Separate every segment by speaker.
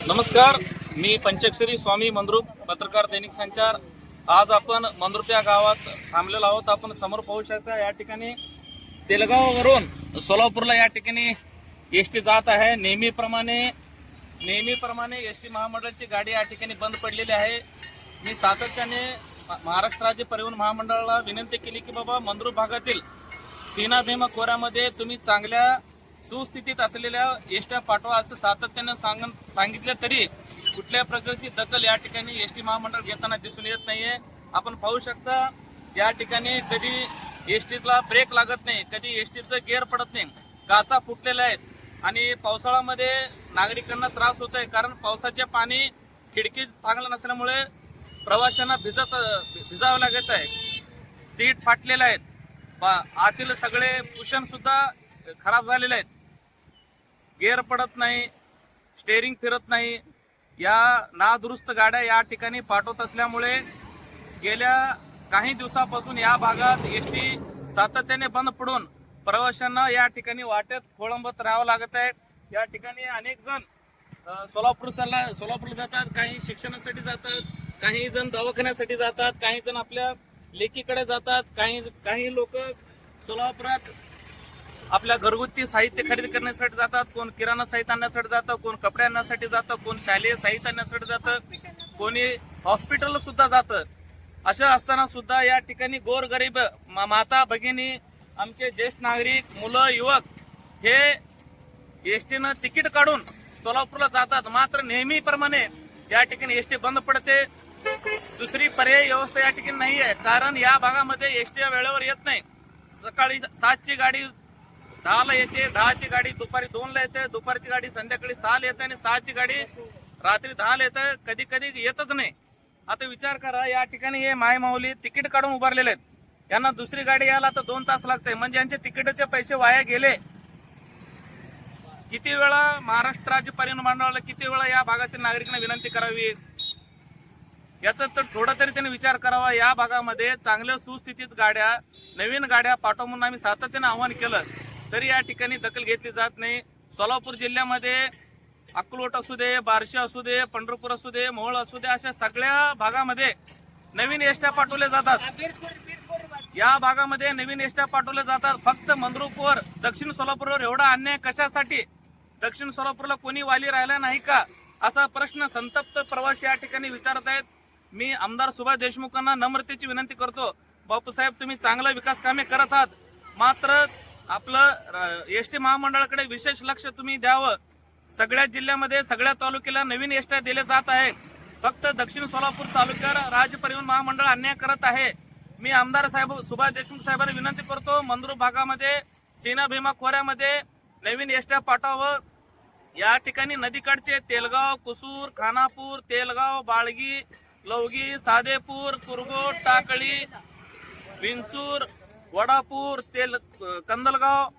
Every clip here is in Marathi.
Speaker 1: नमस्कार, मी पंचाक्षरी स्वामी मंद्रुप, पत्रकार दैनिक संचार। आज आपण मंद्रुप या गावात थांबलेलो आहोत। आपण समोर पाहू शकता या ठिकाणी तेलगाववरून सोलापूरला या ठिकाणी एसटी जात आहे। नेहमीप्रमाणे एसटी महामंडळाची गाडी या ठिकाणी बंद पडलेली आहे। मी सातत्याने महाराष्ट्र राज्य परिवहन महामंडळाला विनंती केली की बाबा मंद्रुप भागातील सीना भीमा खोऱ्यामध्ये तुम्ही चांगल्या सुस्थितीत असलेल्या एसट्या पाठवा असं सातत्याने सांगितलं तरी कुठल्या प्रकारची दखल या ठिकाणी एसटी महामंडळ घेताना दिसून येत नाहीये। आपण पाहू शकता या ठिकाणी कधी एसटीला ब्रेक लागत नाही, कधी एसटीचं गिअर पडत नाही, काचा फुटलेल्या आहेत आणि पावसाळ्यामध्ये नागरिकांना त्रास होत आहे। कारण पावसाचे पाणी खिडकी चांगलं नसल्यामुळे प्रवाशांना भिजावं लागत आहे। सीट फाटलेल्या आहेत, आतील सगळे कुशन सुद्धा खराब झालेले आहेत, गिअर पडत नाही, स्टेअरिंग फिरत नाही। या नादुरुस्त गाड्या या ठिकाणी पाठवत असल्यामुळे गेल्या काही दिवसापासून या भागात एसटी सातत्याने बंद पडून प्रवाशांना या ठिकाणी वाटेत खोळंबत राहावं लागत आहे। या ठिकाणी अनेक जण सोलापूरला जातात, काही शिक्षणासाठी जातात, काही जण दवाखान्यासाठी जातात, काही जण आपल्या लेकीकडे जातात, काही लोक सोलापुरात आपल्या घरगुती साहित्य खरेदी करण्यासाठी जातात, कोण किराणा साहित्य आणण्यासाठी जातं, कोण कपडे आणण्यासाठी जातं, कोण शालेय साहित्य आणण्यासाठी जातं, कोणी हॉस्पिटल सुद्धा जातं। असं असताना सुद्धा या ठिकाणी गोरगरीब माता भगिनी, आमचे ज्येष्ठ नागरिक, मुलं, युवक हे एसटीनं तिकीट काढून सोलापूरला जातात। मात्र नेहमीप्रमाणे या ठिकाणी एसटी बंद पडते। दुसरी पर्यायी व्यवस्था या ठिकाणी नाही आहे, कारण या भागामध्ये एसटी वेळेवर येत नाही। सकाळी 7ची गाडी 10ला येते, 10ची गाडी दुपारी 2ला येते, दुपारची गाडी संध्याकाळी 6ला येते आणि 6ची गाडी रात्री 10ला येते, कधी कधी येतच नाही। आता विचार करा, या ठिकाणी हे मायमाऊली तिकीट काढून उभारलेले आहेत, यांना दुसरी गाडी यायला तर 2 तास लागते, म्हणजे यांचे तिकीटाचे पैसे वाया गेले। किती वेळा महाराष्ट्र राज्य परिवहन मंडळाला किती वेळा या भागातील नागरिकांना विनंती करावी, याचा तर थोडा तरी त्यांनी विचार करावा। या भागामध्ये चांगल्या सुस्थितीत गाड्या, नवीन गाड्या पाठवा म्हणून आम्ही सातत्याने आवाहन केलं तरी या ठिकाणी दखल घेतली जात नाही। सोलापूर जिल्ह्यामध्ये अक्कलकोट असू दे, बार्शी असू दे, पंढरपूर असू दे, मोहोळ असू दे, अशा सगळ्या भागामध्ये नवीन एसट्या पाठवल्या जातात। या भागामध्ये नवीन एसट्या पाठवल्या जातात। फक्त मंद्रुपवर, दक्षिण सोलापूरवर एवढा अन्याय कशासाठी? दक्षिण सोलापूरला कोणी वाली राहिला नाही का, असा प्रश्न संतप्त प्रवासी या ठिकाणी विचारत आहेत। मी आमदार सुभाष देशमुखांना नम्रतेची विनंती करतो, बापूसाहेब तुम्ही चांगला विकास कामे करत आहात, मात्र आपलं एसटी महामंडळाकडे विशेष लक्ष तुम्ही द्यावं। सगळ्या जिल्ह्यामध्ये, सगळ्या तालुक्याला नवीन एसट्या दिल्या जात आहेत, फक्त दक्षिण सोलापूर तालुक्यावर राज्य परिवहन महामंडळ अन्याय करत आहे। मी आमदार साहेब सुभाष देशमुख साहेबांना विनंती करतो, मंद्रुप भागामध्ये सीना भीमा खोऱ्यामध्ये नवीन एसट्या पाठवावं। या ठिकाणी नदीकाठचे तेलगाव, कुसूर, खानापूर, तेलगाव, बाळगी, लवगी, सादेपूर, कुरगोट, टाकळी, विंचूर, वडापूर, कंदलगाव,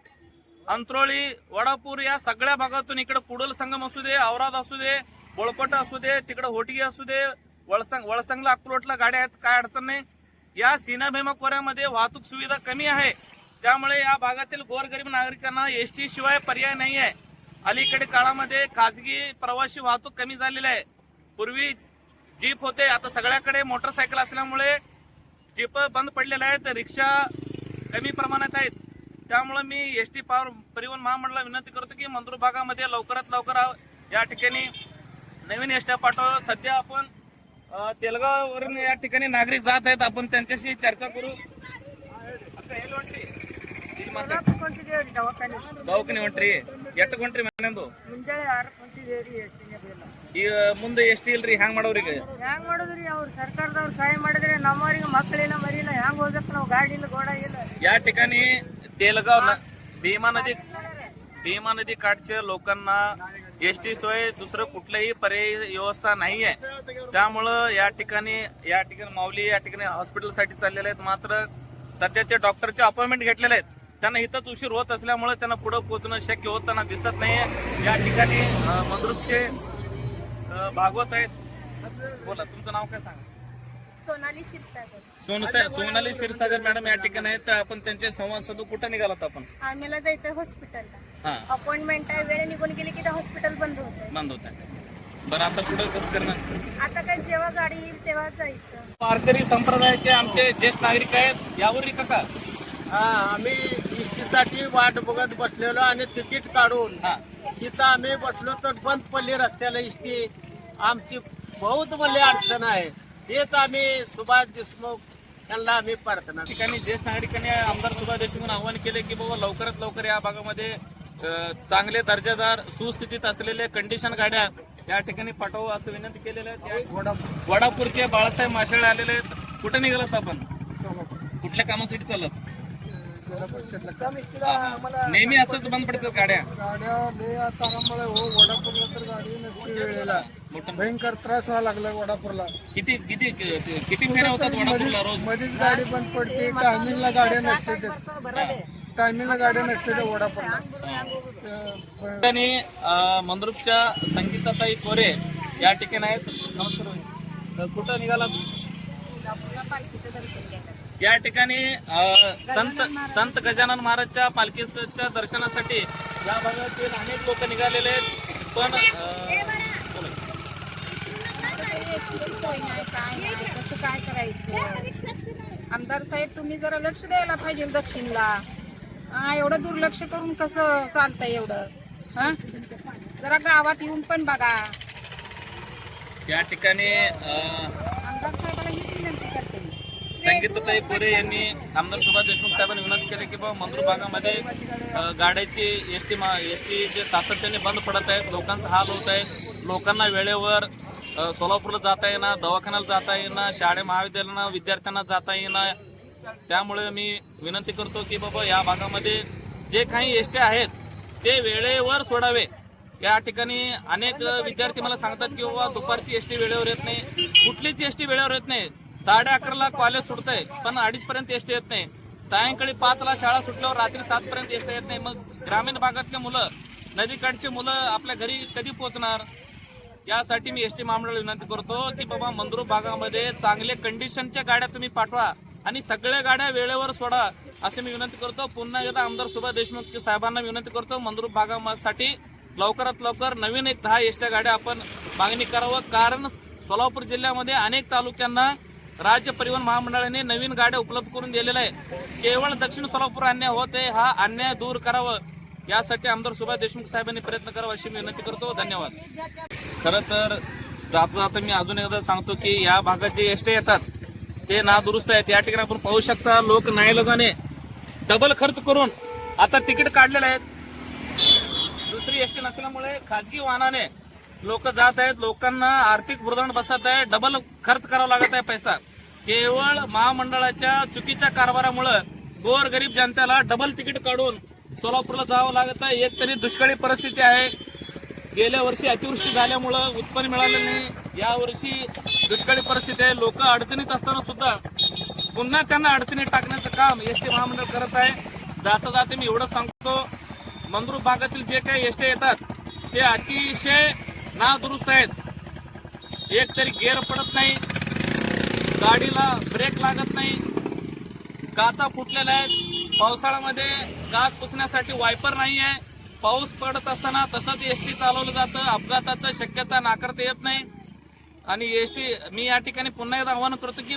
Speaker 1: अंत्रोळी, वडापूर या सगळ्या भागातून इकडे पुडल संगम असू दे, औराद असू दे, बोळकोट असू दे, तिकडे होटगी असू दे, वळसंगला अक्कलकोटला गाड्या आहेत, काय अडचण नाही। या सीना भीमा खोऱ्यामध्ये वाहतूक सुविधा कमी आहे, त्यामुळे या भागातील गोरगरीब नागरिकांना एसटी शिवाय पर्याय नाही आहे। अलीकडे काळामध्ये खाजगी प्रवासी वाहतूक कमी झालेली आहे। पूर्वी जीप होते, आता सगळ्याकडे मोटरसायकल असल्यामुळे जीप बंद पडलेले आहेत, रिक्षा कमी प्रमाणात आहेत। त्यामुळे मी एसटी परिवहन महामंडळाला विनंती करतो की मंद्रुप भागामध्ये लवकरात लवकर या ठिकाणी नवीन एसट्या पाठवा। सध्या आपण तेलगाववरून या ठिकाणी नागरिक जात आहेत, आपण त्यांच्याशी चर्चा करू। दवाखाने ಹೊಂಟ್ರಿ ಎಷ್ಟು ಹೊಂಟ್ರಿ ಮನೆಂದು
Speaker 2: ಮುಂಜಾನೆ 6 ಹೊಂಟಿದೇವ್ರಿ ಎಷ್ಟಿನೇ ಬೇಡ
Speaker 1: ಈ ಮುಂದೆ ಎಷ್ಟು ಇಲ್ರಿ ಹ್ಯಾಂಗ್ ಮಾಡೋರಿಗೆ
Speaker 2: ಹ್ಯಾಂಗ್ ಮಾಡೋದ್ರಿ ಅವ್ರು ಸರ್ಕಾರದವ್ರು ಸಹಾಯ ಮಾಡಿದ್ರೆ ನಮ್ಮವರಿಗೆ ಮಕ್ಕಳಿಲ್ಲ ಮರಿಲ್ಲ ಹ್ಯಾಂಗ್ ಹೋಗ್ಬೇಕು ನಾವು ಗಾಡಿ ಇಲ್ಲ ಗೋಡ ಇಲ್ಲ
Speaker 1: या ठिकाणी तेलगाव भीमा नदी काठच्या लोकांना एसटी सोय दुसरं कुठलंही पर्यायी व्यवस्था नाहीये। त्यामुळं या ठिकाणी माऊली या ठिकाणी हॉस्पिटलसाठी चाललेले आहेत, मात्र सध्या ते डॉक्टरचे अपॉइंटमेंट घेतलेले आहेत, त्यांना इथंच उशीर होत असल्यामुळे त्यांना पुढे पोहोचणं शक्य होताना दिसत नाहीये। या ठिकाणी मंद्रुपचे भागवत आहेत। बोला, तुमचं नाव काय सांगा?
Speaker 2: सोनाली क्षीरसागर।
Speaker 1: सोनाली क्षीरसागर मॅडम या ठिकाणी आहेत, तर आपण त्यांचे संवाद साधू। कुठं निघालात आपण?
Speaker 2: आम्हाला जायचं हॉस्पिटलला,
Speaker 1: हा,
Speaker 2: अपॉइंटमेंट आहे, वेळ निघून गेली की हॉस्पिटल बंद होत आहे।
Speaker 1: बरं आता पुढे कसं करणार?
Speaker 2: आता काय जेव्हा गाडी येईल तेव्हा जायचं.
Speaker 1: वारकरी संप्रदायाचे आमचे ज्येष्ठ नागरिक आहेत, यावरील कसा?
Speaker 3: हा आम्ही इष्टीसाठी वाट बघत बसलेलो आणि तिकीट काढून
Speaker 1: हा
Speaker 3: तिथं आम्ही बसलो तर बंद पडली रस्त्याला इष्टी. आमची बहुत मोठी अडचण आहे. हेच आम्ही सुभाष देशमुख यांना आम्ही प्रार्थना
Speaker 1: ठिकाणी ज्येष्ठ नागरिकांनी आमदार सुभाष देशमुख आवाहन केले की बाबा लवकरात लवकर या भागामध्ये चांगले दर्जादार सुस्थितीत असलेले कंडिशन गाड्या या ठिकाणी पाठवा असं विनंती केलेलं आहे. वडापूरचे बाळासाहेब माशाळे आलेले आहेत. कुठे निघालात आपण? कुठल्या कामासाठी चालत? नेहमी असंच बंद पडतात गाड्या.
Speaker 3: गाड्या लय तारांमुळे हो वडापूरला तर गाडी नसते वेळेला.
Speaker 1: मोठं
Speaker 3: भयंकर त्रास व्हायला लागला वडापूरला.
Speaker 1: किती किती किती फेऱ्या होतात वडापूरला रोज?
Speaker 3: मध्येच गाडी बंद पडते. टायमिंगला गाड्या नसते. टायमिंगला गाड्या नसते त्या वडापूरला.
Speaker 1: ठिकाणी मंद्रुपच्या संगीताताई कोरे या ठिकाणी आहेत. नमस्कार. कुठं निघाला? या ठिकाणी संत गजानन महाराजच्या पालखीच्या दर्शनासाठी या भागातील अनेक लोक निघालेले आहेत. पण
Speaker 4: काय करायचं? आमदार साहेब तुम्ही जरा लक्ष द्यायला पाहिजे दक्षिणला. एवढं दुर्लक्ष करून कसं चालतंय एवढं? हा जरा गावात येऊन पण बघा.
Speaker 1: या ठिकाणी
Speaker 4: आमदार साहेबाला हीच विनंती करते मी.
Speaker 1: संगीताताई कोरे यांनी आमदार सुभाष देशमुख साहेबांनी विनंती केली की बाबा मंद्रुप भागामध्ये गाड्याची एसटीचे सातत्याने बंद पडत आहेत. लोकांचा हाल होत आहे. लोकांना वेळेवर सोलापूरला जाता येणार, दवाखान्याला जाता येणार, शाळे महाविद्यालयांना विद्यार्थ्यांना जाता येणार. त्यामुळे मी विनंती करतो की बाबा या भागामध्ये जे काही एसटी आहेत ते वेळेवर सोडावे. या ठिकाणी अनेक विद्यार्थी मला सांगतात की बाबा दुपारची एसटी वेळेवर येत नाही, कुठलीच एसटी वेळेवर येत नाही. 11:30ला कॉलेज सुटतंय पण 2:30 पर्यंत एसटी येत नाही. सायंकाळी 5ला शाळा सुटल्यावर रात्री 7 पर्यंत एसटी येत नाही. मग ग्रामीण भागातले मुलं, नदीकाठचे मुलं आपल्या घरी कधी पोहोचणार? यासाठी मी एसटी महामंडळाला विनंती करतो की बाबा मंद्रुप भागामध्ये चांगले कंडिशनच्या गाड्या तुम्ही पाठवा आणि सगळ्या गाड्या वेळेवर सोडा असे मी विनंती करतो. पुन्हा एकदा आमदार सुभाष देशमुख साहेबांना विनंती करतो मंद्रुप भागासाठी लवकरात लवकर नवीन 10 एसट्या गाड्या आपण मागणी करावं. कारण सोलापूर जिल्ह्यामध्ये अनेक तालुक्यांना राज्य परिवहन महामंडळाने नवीन गाड्या उपलब्ध करून दिलेल्या आहे. केवळ दक्षिण सोलापूर अन्याय होते, हा अन्याय दूर करावं यासाठी आमदार सुभाष देशमुख साहेबांनी प्रयत्न करावा अशी मी विनंती करतो. धन्यवाद. खरं तर जाता जाता मी अजून एकदा सांगतो की या भागात जे एसटी येतात ते नादुरुस्त आहेत. या ठिकाणी आपण पाहू शकता लोक नाईलाजाने डबल खर्च करून आता तिकीट काढलेले आहेत. दुसरी एसटी नसल्यामुळे खाजगी वाहनाने लोक जात आहेत. लोकांना आर्थिक भुर्दंड बसत आहे. डबल खर्च करावा लागत आहे पैसा. केवळ महामंडळाच्या चुकीच्या कारभारामुळे गोरगरीब जनतेला डबल तिकीट काढून सोलापूरला जावं लागत आहे. एक तरी दुष्काळी परिस्थिती आहे. गेल्या वर्षी अतिवृष्टी झाल्यामुळं उत्पन्न मिळालं नाही. या वर्षी दुष्काळी परिस्थिती आहे. लोक अडचणीत असताना सुद्धा पुन्हा त्यांना अडचणीत टाकण्याचं काम एसटी महामंडळ करत आहे. जाता जाता मी एवढं सांगतो, मंद्रुप भागातील जे काही एसटी येतात ते अतिशय नादुरुस्त आहेत. एक तरी गेअर पडत नाही, गाडीला ब्रेक लागत नाही, काचा फुटलेल्या आहेत. पावसाळ्यामध्ये काच पुसण्यासाठी वायपर नाही आहे. पाऊस पडत असताना तसंच एसटी चालवलं जातं. अपघाताची शक्यता नाकारता येत नाही. आणि एसटी मी या ठिकाणी पुन्हा एकदा आवाहन करतो की